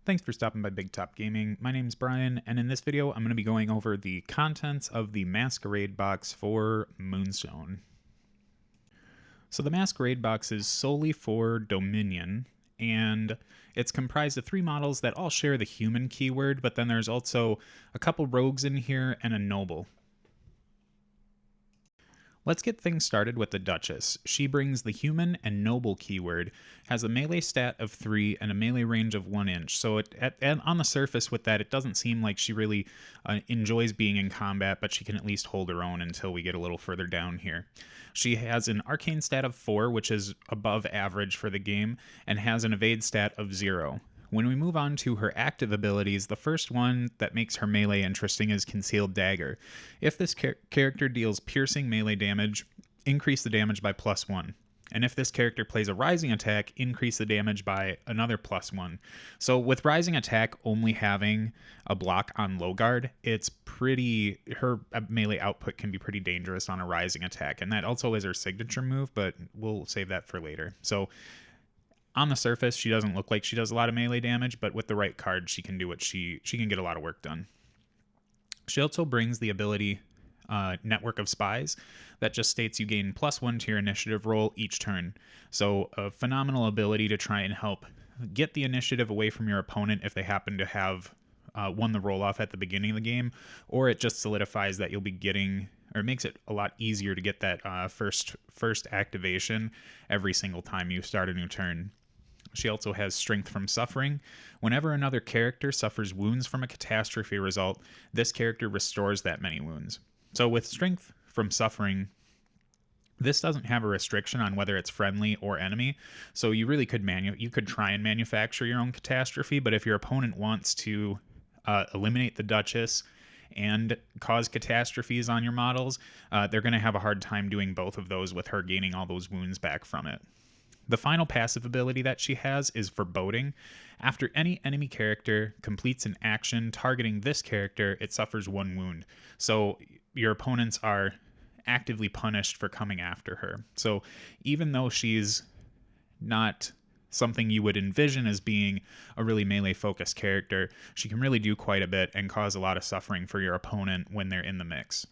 Thanks for stopping by Big Top Gaming. My name's Brian, and in this video, I'm going to be going over the contents of the Masquerade box for Moonstone. So the Masquerade box is solely for Dominion, and it's comprised of 3 models that all share the human keyword, but then there's also a couple rogues in here and a noble. Let's get things started with the Duchess. She brings the human and noble keyword, has a melee stat of 3 and a melee range of 1 inch. So on the surface with that, it doesn't seem like she really enjoys being in combat, but she can at least hold her own until we get a little further down here. She has an arcane stat of 4, which is above average for the game, and has an evade stat of 0. When we move on to her active abilities, the first one that makes her melee interesting is Concealed Dagger. If this character deals piercing melee damage, increase the damage by +1. And if this character plays a rising attack, increase the damage by another +1. So with rising attack only having a block on low guard, her melee output can be pretty dangerous on a rising attack. And that also is her signature move, but we'll save that for later. So on the surface, she doesn't look like she does a lot of melee damage, but with the right card, she can do what she can get a lot of work done. She also brings the ability Network of Spies that just states you gain +1 to your initiative roll each turn. So a phenomenal ability to try and help get the initiative away from your opponent if they happen to have won the roll off at the beginning of the game, or it just solidifies that you'll be getting, or it makes it a lot easier to get that first activation every single time you start a new turn. She also has Strength from Suffering. Whenever another character suffers wounds from a catastrophe result, this character restores that many wounds. So with Strength from Suffering, this doesn't have a restriction on whether it's friendly or enemy, so you really could try and manufacture your own catastrophe, but if your opponent wants to eliminate the Duchess and cause catastrophes on your models, they're going to have a hard time doing both of those with her gaining all those wounds back from it. The final passive ability that she has is Foreboding. After any enemy character completes an action targeting this character, it suffers 1 wound. So your opponents are actively punished for coming after her. So even though she's not something you would envision as being a really melee-focused character, she can really do quite a bit and cause a lot of suffering for your opponent when they're in the mix.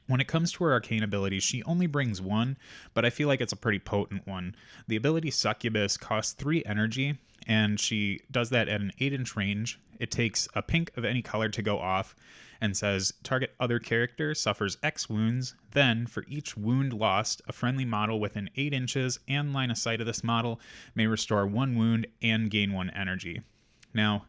When it comes to her arcane abilities, she only brings 1, but I feel like it's a pretty potent one. The ability Succubus costs 3 energy, and she does that at an 8-inch range. It takes a pink of any color to go off and says, target other character suffers X wounds, then for each wound lost, a friendly model within 8 inches and line of sight of this model may restore 1 wound and gain 1 energy. Now,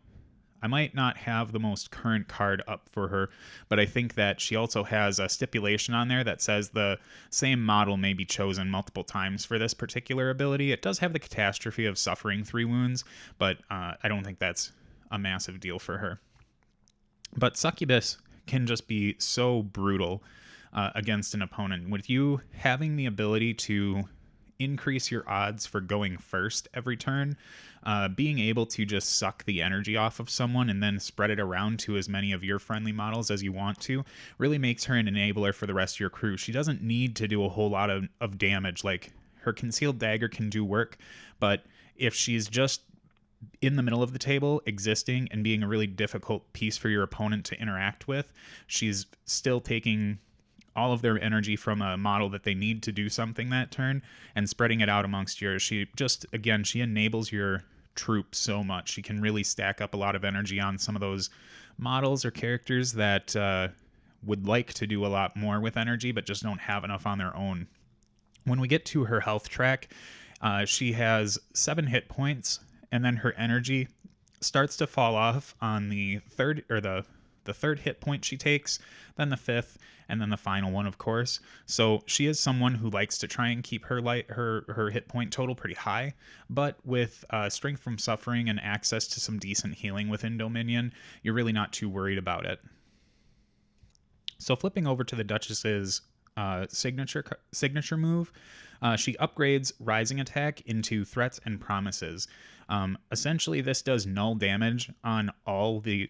I might not have the most current card up for her, but I think that she also has a stipulation on there that says the same model may be chosen multiple times for this particular ability. It does have the catastrophe of suffering 3 wounds, but I don't think that's a massive deal for her. But Succubus can just be so brutal against an opponent. With you having the ability to increase your odds for going first every turn, being able to just suck the energy off of someone and then spread it around to as many of your friendly models as you want to really makes her an enabler for the rest of your crew. She doesn't need to do a whole lot of damage. Like, her Concealed Dagger can do work, but if she's just in the middle of the table, existing and being a really difficult piece for your opponent to interact with, she's still taking all of their energy from a model that they need to do something that turn and spreading it out amongst yours. She enables your Troupe so much. She can really stack up a lot of energy on some of those models or characters that would like to do a lot more with energy but just don't have enough on their own. When we get to her health track, she has 7 hit points, and then her energy starts to fall off on the third hit point she takes, then the 5th, and then the final one, of course. So she is someone who likes to try and keep her hit point total pretty high, but with Strength from Suffering and access to some decent healing within Dominion, you're really not too worried about it. So flipping over to the Duchess's signature move, she upgrades Rising Attack into Threats and Promises. Essentially, this does null damage on all the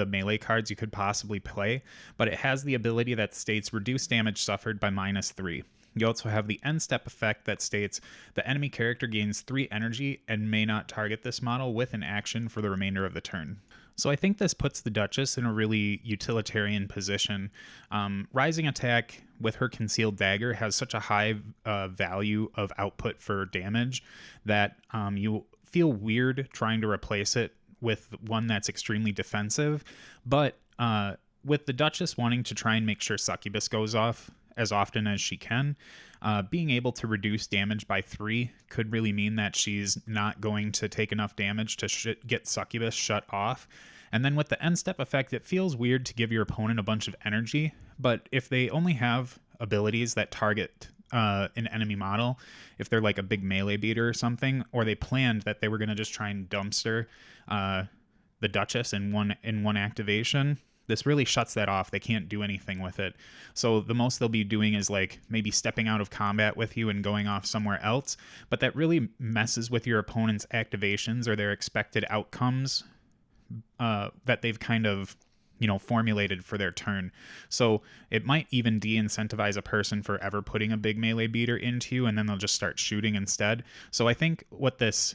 melee cards you could possibly play, but it has the ability that states reduce damage suffered by -3. You also have the end step effect that states the enemy character gains 3 energy and may not target this model with an action for the remainder of the turn. So I think this puts the Duchess in a really utilitarian position. Rising attack with her concealed dagger has such a high value of output for damage that you feel weird trying to replace it with one that's extremely defensive. But with the Duchess wanting to try and make sure Succubus goes off as often as she can, being able to reduce damage by 3 could really mean that she's not going to take enough damage to get Succubus shut off. And then with the end step effect, it feels weird to give your opponent a bunch of energy, but if they only have abilities that target an enemy model, if they're like a big melee beater or something, or they planned that they were going to just try and dumpster the Duchess in one activation, this really shuts that off. They can't do anything with it. So the most they'll be doing is like maybe stepping out of combat with you and going off somewhere else, but that really messes with your opponent's activations or their expected outcomes that they've kind of formulated for their turn. So it might even de-incentivize a person for ever putting a big melee beater into you, and then they'll just start shooting instead. So I think what this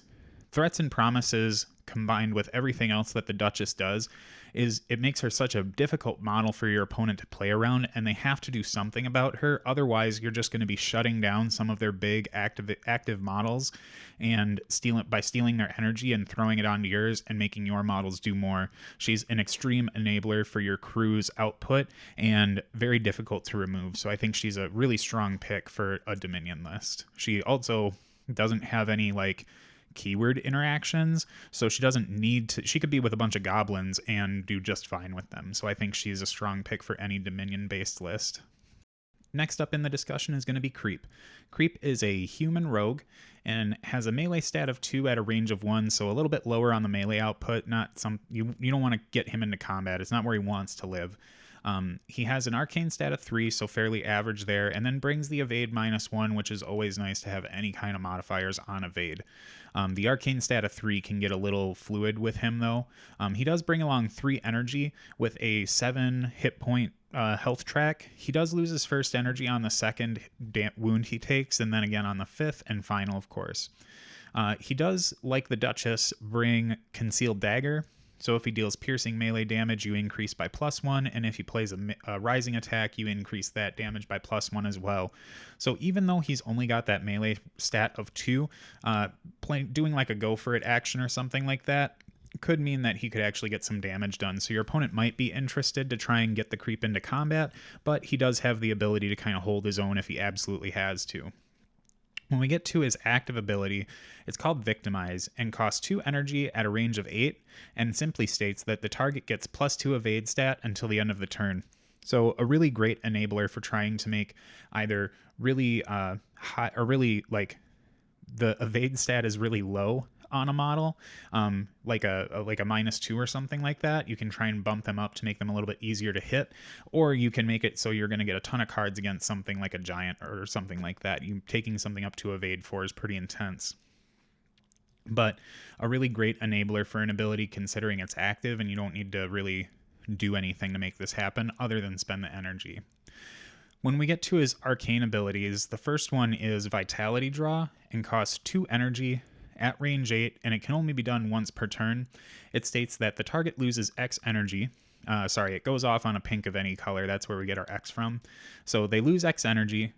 threats and promises combined with everything else that the Duchess does is it makes her such a difficult model for your opponent to play around, and they have to do something about her. Otherwise, you're just going to be shutting down some of their big active models and stealing their energy and throwing it onto yours and making your models do more. She's an extreme enabler for your crew's output and very difficult to remove. So I think she's a really strong pick for a Dominion list. She also doesn't have any keyword interactions, so she doesn't need to. She could be with a bunch of goblins and do just fine with them. So I think she's a strong pick for any Dominion based list. Next up in the discussion is going to be Creep. Creep is a human rogue and has a melee stat of 2 at a range of 1, so a little bit lower on the melee output. You don't want to get him into combat. It's not where he wants to live. He has an arcane stat of 3, so fairly average there, and then brings the evade -1, which is always nice to have any kind of modifiers on evade. The arcane stat of 3 can get a little fluid with him, though. He does bring along 3 energy with a 7 hit point health track. He does lose his first energy on the second wound he takes, and then again on the 5th and final, of course. He does, like the Duchess, bring Concealed Dagger. So if he deals piercing melee damage, you increase by +1, and if he plays a rising attack, you increase that damage by +1 as well. So even though he's only got that melee stat of 2, doing like a go for it action or something like that could mean that he could actually get some damage done. So your opponent might be interested to try and get the Creep into combat, but he does have the ability to kind of hold his own if he absolutely has to. When we get to his active ability, it's called Victimize and costs 2 energy at a range of 8 and simply states that the target gets +2 evade stat until the end of the turn. So a really great enabler for trying to make either really high or really the evade stat is really low on a model, like a -2 or something like that. You can try and bump them up to make them a little bit easier to hit, or you can make it so you're going to get a ton of cards against something like a giant or something like that. You taking something up to evade 4 is pretty intense. But a really great enabler for an ability considering it's active and you don't need to really do anything to make this happen other than spend the energy. When we get to his arcane abilities, the first one is Vitality Draw and costs 2 energy at range 8, and it can only be done once per turn. It states that the target loses X energy. It goes off on a pink of any color. That's where we get our X from. So they lose X energy.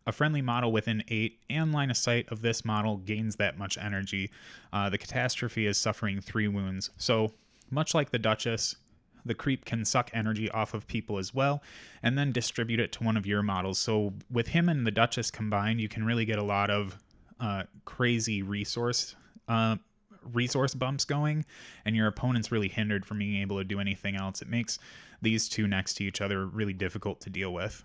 A friendly model within 8 and line of sight of this model gains that much energy. The catastrophe is suffering 3 wounds. So much like the Duchess, the Creep can suck energy off of people as well and then distribute it to one of your models. So with him and the Duchess combined, you can really get a lot of crazy resource bumps going, and your opponent's really hindered from being able to do anything else. It makes these two next to each other really difficult to deal with.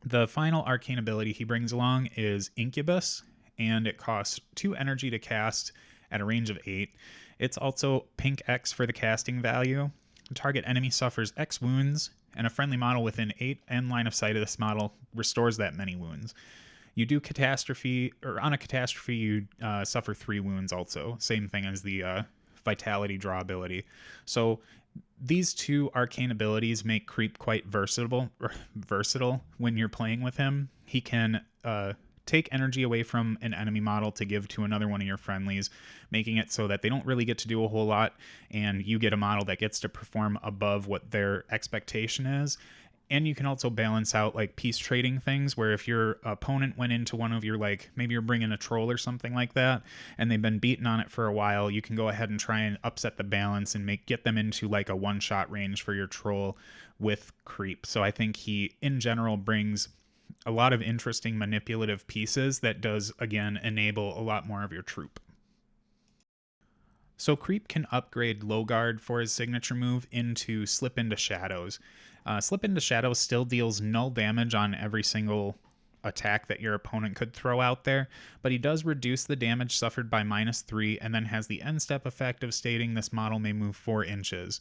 The final arcane ability he brings along is Incubus, and it costs 2 energy to cast at a range of 8. It's also pink X for the casting value. The target enemy suffers X wounds, and a friendly model within 8 and line of sight of this model restores that many wounds. You do catastrophe, or on a catastrophe, you suffer 3 wounds also. Same thing as the Vitality Draw ability. So These two arcane abilities make Creep quite versatile when you're playing with him. He can take energy away from an enemy model to give to another one of your friendlies, making it so that they don't really get to do a whole lot, and you get a model that gets to perform above what their expectation is. And you can also balance out like piece trading things where if your opponent went into one of your, like maybe you're bringing a troll or something like that and they've been beaten on it for a while, you can go ahead and try and upset the balance and get them into like a one shot range for your troll with Creep. So I think he in general brings a lot of interesting manipulative pieces that does again enable a lot more of your troop. So Creep can upgrade Low Guard for his signature move into Slip into Shadows. Slip into Shadows still deals null damage on every single attack that your opponent could throw out there, but he does reduce the damage suffered by -3 and then has the end step effect of stating this model may move 4 inches.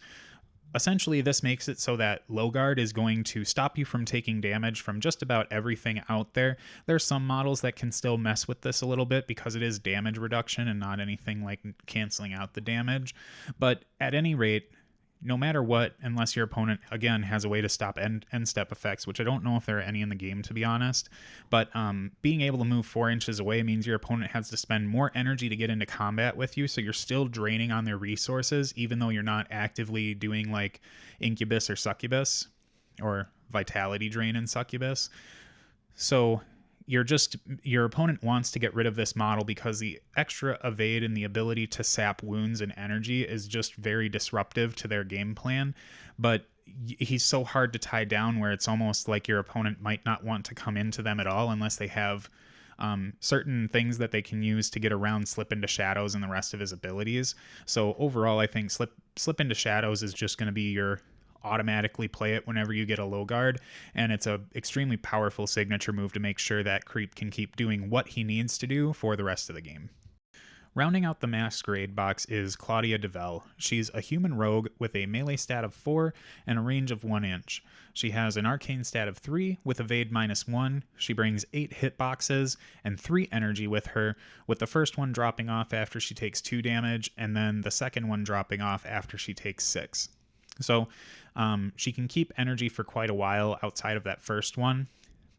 Essentially, this makes it so that Low Guard is going to stop you from taking damage from just about everything out there. There's some models that can still mess with this a little bit because it is damage reduction and not anything like canceling out the damage. But at any rate, no matter what, unless your opponent, again, has a way to stop end step effects, which I don't know if there are any in the game, to be honest. But being able to move 4 inches away means your opponent has to spend more energy to get into combat with you, so you're still draining on their resources, even though you're not actively doing like Incubus or Succubus, or Vitality Drain and Succubus. So your opponent wants to get rid of this model because the extra evade and the ability to sap wounds and energy is just very disruptive to their game plan. But he's so hard to tie down where it's almost like your opponent might not want to come into them at all unless they have certain things that they can use to get around Slip into Shadows and the rest of his abilities. So overall, I think Slip into Shadows is just going to be your automatically play it whenever you get a Low Guard, and it's a extremely powerful signature move to make sure that Creep can keep doing what he needs to do for the rest of the game. Rounding out the Masquerade box is Claudia Duvel. She's a human rogue with a melee stat of 4 and a range of 1 inch. She has an arcane stat of 3 with evade -1. She brings 8 hitboxes and 3 energy with her, with the first one dropping off after she takes 2 damage, and then the second one dropping off after she takes 6. So she can keep energy for quite a while outside of that first one.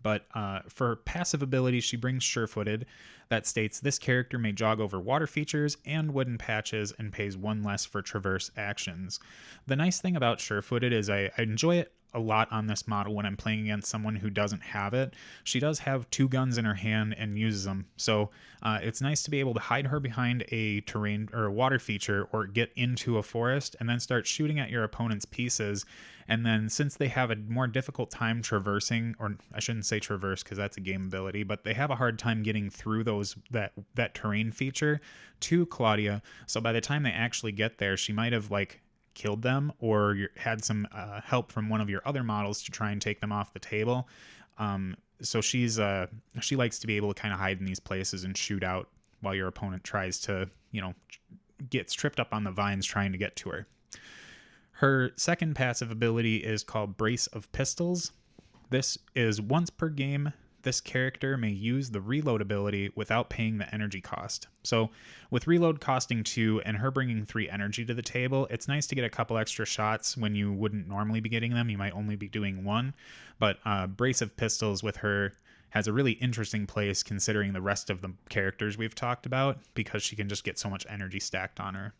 But for passive abilities, she brings Sure-Footed that states this character may jog over water features and wooden patches and pays 1 less for traverse actions. The nice thing about Sure-Footed is I enjoy it a lot on this model when I'm playing against someone who doesn't have it. She does have 2 guns in her hand and uses them, so it's nice to be able to hide her behind a terrain or a water feature or get into a forest and then start shooting at your opponent's pieces. And then since they have a more difficult time traversing, or I shouldn't say traverse because that's a game ability, but they have a hard time getting through that terrain feature to Claudia. So by the time they actually get there, she might have like killed them or had some help from one of your other models to try and take them off the table. So she likes to be able to kind of hide in these places and shoot out while your opponent tries to, gets tripped up on the vines trying to get to her. Her second passive ability is called Brace of Pistols. This is once per game, this character may use the reload ability without paying the energy cost. So with reload costing 2 and her bringing 3 energy to the table, it's nice to get a couple extra shots when you wouldn't normally be getting them. You might only be doing 1, but Brace of Pistols with her has a really interesting place considering the rest of the characters we've talked about, because she can just get so much energy stacked on her.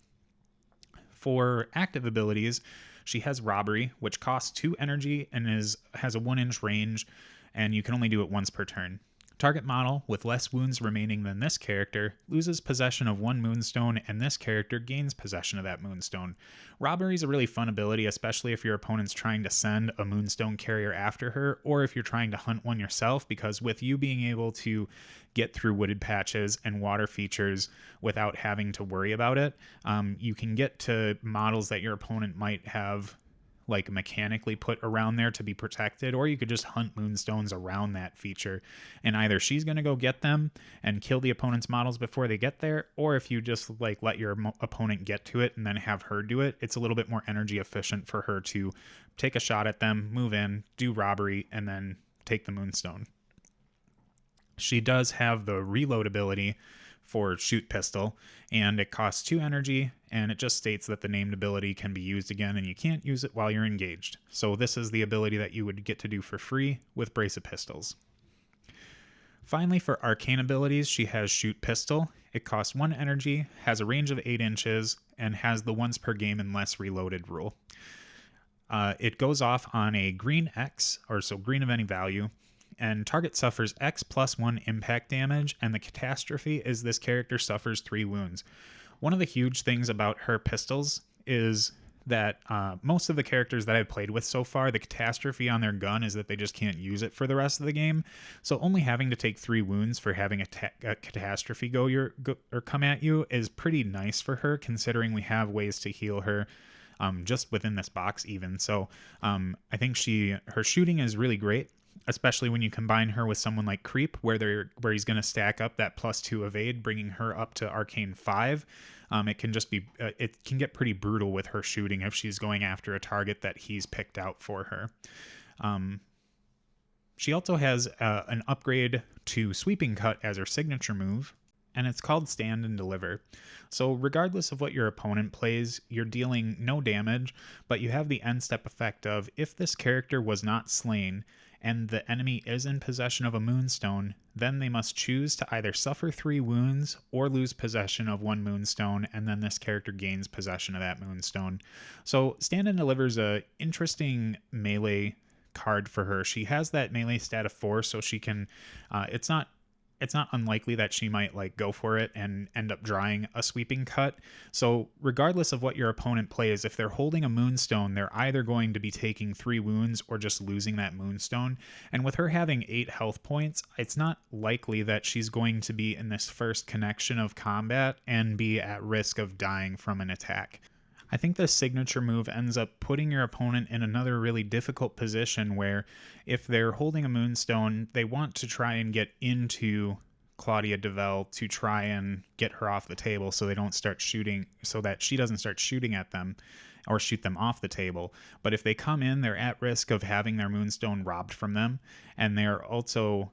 For active abilities, she has Robbery, which costs 2 energy and has a 1 inch range, and you can only do it once per turn. Target model with less wounds remaining than this character loses possession of 1 Moonstone, and this character gains possession of that Moonstone. Robbery is a really fun ability, especially if your opponent's trying to send a Moonstone carrier after her, or if you're trying to hunt one yourself, because with you being able to get through wooded patches and water features without having to worry about it, you can get to models that your opponent might have like mechanically put around there to be protected, or you could just hunt Moonstones around that feature, and either she's going to go get them and kill the opponent's models before they get there, or if you just like let your opponent get to it and then have her do it, it's a little bit more energy efficient for her to take a shot at them, move in, do Robbery, and then take the Moonstone. She does have the reload ability for shoot pistol, and it costs 2 energy, and it just states that the named ability can be used again and you can't use it while you're engaged. So this is the ability that you would get to do for free with Brace of Pistols. Finally, for arcane abilities, she has shoot pistol. It costs 1 energy, has a range of 8 inches, and has the once per game unless reloaded rule. It goes off on a green X, or so green of any value, and target suffers X plus 1 impact damage, and the catastrophe is this character suffers 3 wounds. One of the huge things about her pistols is that most of the characters that I've played with so far, the catastrophe on their gun is that they just can't use it for the rest of the game. So only having to take 3 wounds for having a catastrophe come at you is pretty nice for her, considering we have ways to heal her just within this box even. So I think her shooting is really great, especially when you combine her with someone like Creep, where he's going to stack up that +2 evade, bringing her up to Arcane 5. It can get pretty brutal with her shooting if she's going after a target that he's picked out for her. She also has an upgrade to Sweeping Cut as her signature move, and it's called Stand and Deliver. So regardless of what your opponent plays, you're dealing no damage, but you have the end step effect of, if this character was not slain and the enemy is in possession of a Moonstone, then they must choose to either suffer 3 wounds or lose possession of 1 Moonstone, and then this character gains possession of that Moonstone. So Stand and Deliver is a interesting melee card for her. She has that melee stat of 4, so she can it's not unlikely that she might go for it and end up drawing a Sweeping Cut. So regardless of what your opponent plays, if they're holding a Moonstone, they're either going to be taking 3 wounds or just losing that Moonstone. And with her having 8 health points, it's not likely that she's going to be in this first connection of combat and be at risk of dying from an attack. I think the signature move ends up putting your opponent in another really difficult position where, if they're holding a Moonstone, they want to try and get into Claudia Duvel to try and get her off the table so they don't start shooting, so that she doesn't start shooting at them or shoot them off the table. But if they come in, they're at risk of having their Moonstone robbed from them, and they're also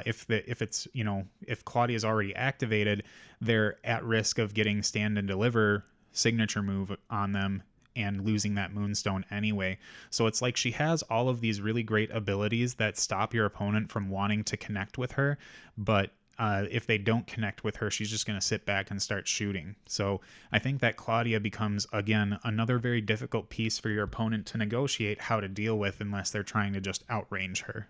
if Claudia's already activated, they're at risk of getting Stand and Deliver signature move on them and losing that Moonstone anyway. So it's like she has all of these really great abilities that stop your opponent from wanting to connect with her, but if they don't connect with her, she's just going to sit back and start shooting. So I think that Claudia becomes, again, another very difficult piece for your opponent to negotiate how to deal with, unless they're trying to just outrange her.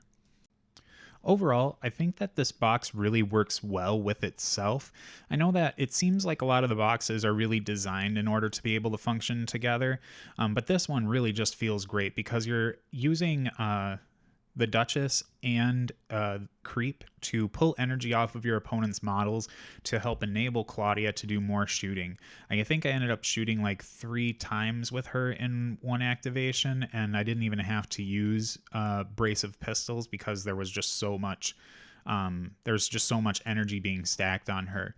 Overall, I think that this box really works well with itself. I know that it seems like a lot of the boxes are really designed in order to be able to function together, but this one really just feels great because you're using the Duchess and Creep to pull energy off of your opponent's models to help enable Claudia to do more shooting. I think I ended up shooting 3 times with her in one activation, and I didn't even have to use Brace of Pistols because there was just so much energy being stacked on her.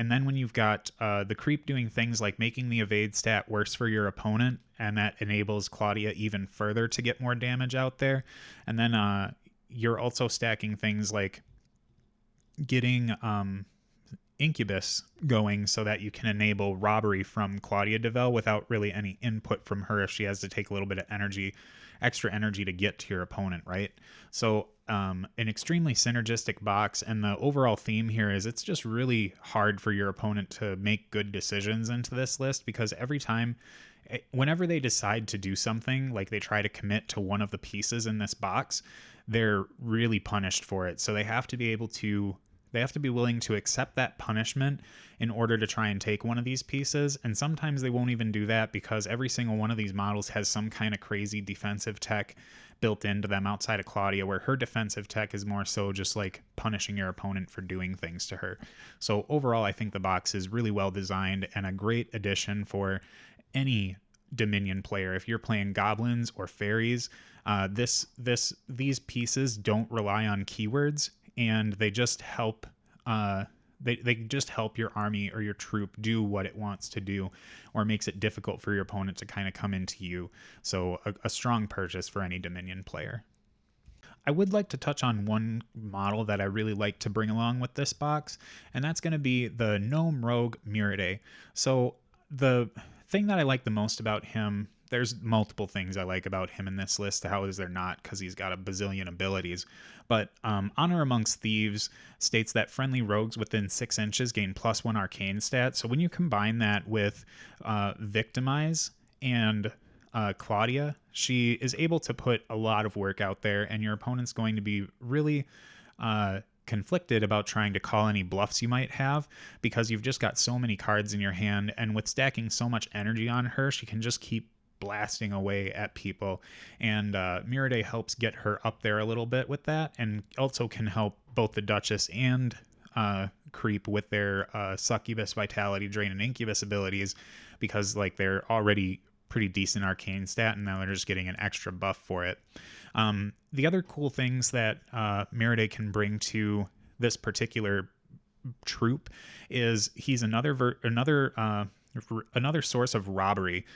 And then when you've got the Creep doing things like making the evade stat worse for your opponent, and that enables Claudia even further to get more damage out there. And then you're also stacking things like getting Incubus going so that you can enable robbery from Claudia Duvel without really any input from her if she has to take a little bit of extra energy to get to your opponent, right? So an extremely synergistic box, and the overall theme here is it's just really hard for your opponent to make good decisions into this list, because whenever they decide to do something, like they try to commit to one of the pieces in this box, they're really punished for it. So they have to be willing to accept that punishment in order to try and take one of these pieces. And sometimes they won't even do that because every single one of these models has some kind of crazy defensive tech built into them outside of Claudia, where her defensive tech is more so just punishing your opponent for doing things to her. So overall, I think the box is really well designed and a great addition for any Dominion player. If you're playing goblins or fairies, these pieces don't rely on keywords, and they just help they just help your army or your troop do what it wants to do, or makes it difficult for your opponent to kind of come into you. So a strong purchase for any Dominion player. I would like to touch on one model that I really like to bring along with this box, and that's going to be the Gnome Rogue Murade. So the thing that I like the most about him, there's multiple things I like about him in this list. How is there not? Because he's got a bazillion abilities. But Honor Amongst Thieves states that friendly rogues within 6 inches gain +1 arcane stat. So when you combine that with Victimize and Claudia, she is able to put a lot of work out there, and your opponent's going to be really conflicted about trying to call any bluffs you might have, because you've just got so many cards in your hand, and with stacking so much energy on her, she can just keep blasting away at people. And Murade helps get her up there a little bit with that, and also can help both the Duchess and Creep with their Succubus, Vitality Drain, and Incubus abilities, because like they're already pretty decent arcane stat, and now they're just getting an extra buff for it. The other cool things that Murade can bring to this particular Troupe is he's another source of robbery.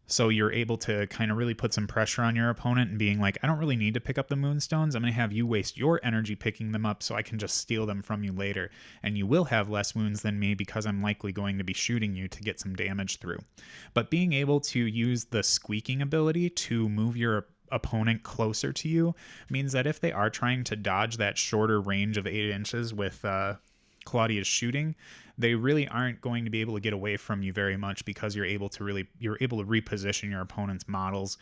So you're able to kind of really put some pressure on your opponent and being like, I don't really need to pick up the Moonstones. I'm going to have you waste your energy picking them up so I can just steal them from you later. And you will have less wounds than me because I'm likely going to be shooting you to get some damage through. But being able to use the squeaking ability to move your opponent closer to you means that if they are trying to dodge that shorter range of 8 inches with Claudia's shooting, they really aren't going to be able to get away from you very much, because you're able to reposition your opponent's models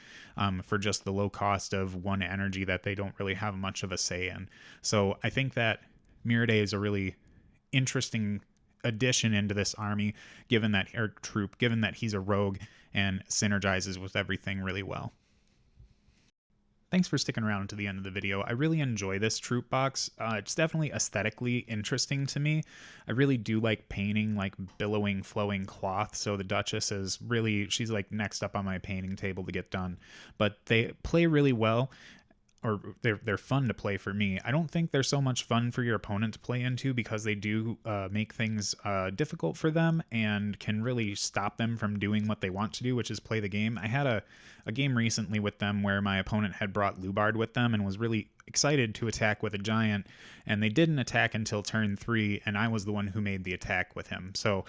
for just the low cost of 1 energy that they don't really have much of a say in. So I think that Murade is a really interesting addition into this army, given that Troupe, given that he's a rogue and synergizes with everything really well. Thanks for sticking around to the end of the video. I really enjoy this Troupe box. It's definitely aesthetically interesting to me. I really do like painting like billowing, flowing cloth. So the Duchess is really, she's like next up on my painting table to get done. But they play really well, or they're fun to play for me. I don't think they're so much fun for your opponent to play into, because they do make things difficult for them and can really stop them from doing what they want to do, which is play the game. I had a game recently with them where my opponent had brought Lubard with them and was really excited to attack with a giant, and they didn't attack until turn 3, and I was the one who made the attack with him. So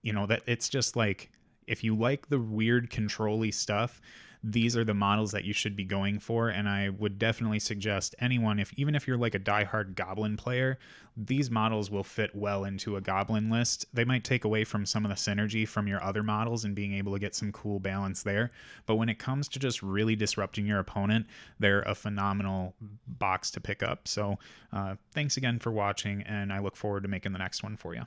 you know, that it's just like, if you like the weird control-y stuff, these are the models that you should be going for. And I would definitely suggest anyone, even if you're like a diehard Goblin player, these models will fit well into a Goblin list. They might take away from some of the synergy from your other models and being able to get some cool balance there, but when it comes to just really disrupting your opponent, they're a phenomenal box to pick up. So thanks again for watching, and I look forward to making the next one for you.